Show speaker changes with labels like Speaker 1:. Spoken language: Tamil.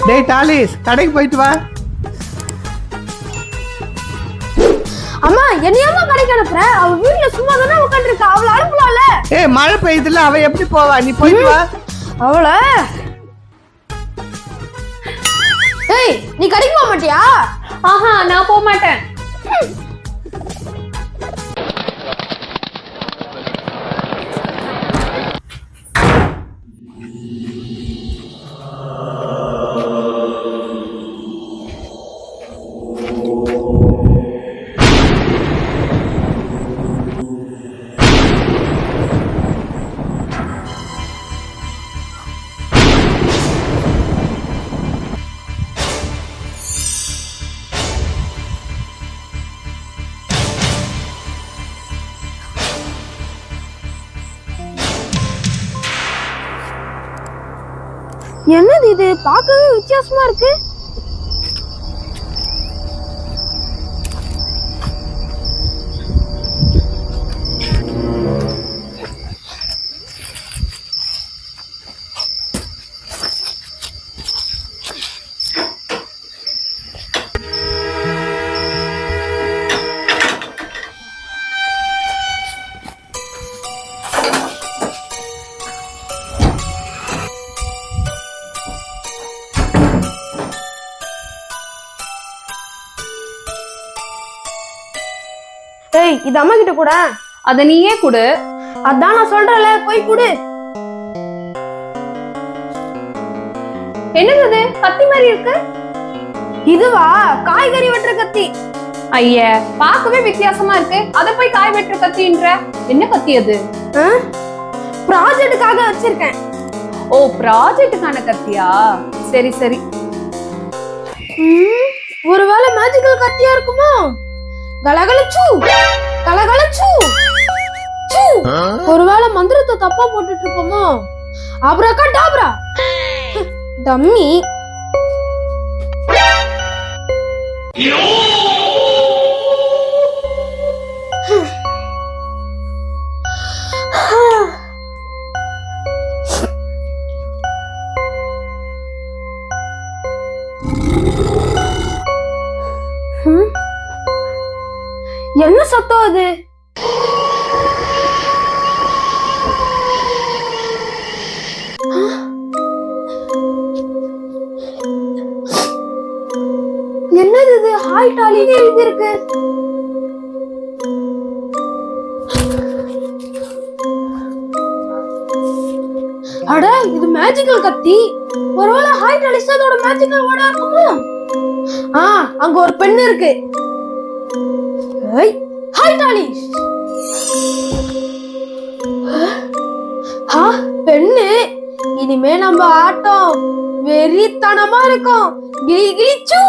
Speaker 1: டேய் டாலிஸ், கடைக்கு போயிட்டு வா.
Speaker 2: அம்மா என்னையாமா கடைக்கு அனுப்புற? அவ வீட்ல சும்மா தானே உட்கார்ந்திருக்கா. அவள அனுப்பலாம்ல.
Speaker 1: ஏய் மழை பெய்யுதுல, அவ எப்படி போவா? நீ போயிட்டு வா.
Speaker 2: அவள ஏய் நீ கடைக்கு போக மாட்டியா?
Speaker 3: ஆஹா நான் போக மாட்டேன்.
Speaker 2: என்னது இது? பார்க்கவே வித்தியாசமா இருக்கு. ஏய் இது அம்மா கிட்ட கூட.
Speaker 3: அத நீயே கொடு.
Speaker 2: அதான் நான் சொல்றேன்ல, போய் கொடு.
Speaker 3: என்னது இது? கத்தி மாதிரி இருக்கு.
Speaker 2: இதுவா? காய்கறி வெட்டுற கத்தி.
Speaker 3: ஐய பார்க்கவே வித்தியாசமா இருக்கு. அத போய் காய் வெட்டுற கத்தின்ற. என்ன கத்தி அது?
Speaker 2: ப்ராஜெக்ட்டுக்காக வச்சிருக்கேன்.
Speaker 3: ஓ ப்ராஜெக்ட்டுக்கான கத்தியா? சரி சரி.
Speaker 2: ஒருவேளை மேஜிக்கல் கத்தியா இருக்குமோ? கலகலச்சு கலகலச்சு சு. ஒருவேளை மந்திரத்தை தப்பா போட்டுட்டு இருப்போமோ? அப்ரகாடாப்ரா. டம்மி. என்ன சத்தம் அது? என்னது இது? ஹாய் டாலின்னு எழுதி இருக்கு. அட இது மேஜிக்கல் கத்தி. ஒருவேளை ஹாய் டாலிஸ் அதோட மேஜிக்கல் வேர்டா இருக்குமோ? அங்க ஒரு பெண் இருக்கு. Hi Dolly's. பெண்ணு, இனிமே நம்ம ஆட்டம் வெறித்தனமா இருக்கும். கிளி கிளி சூ.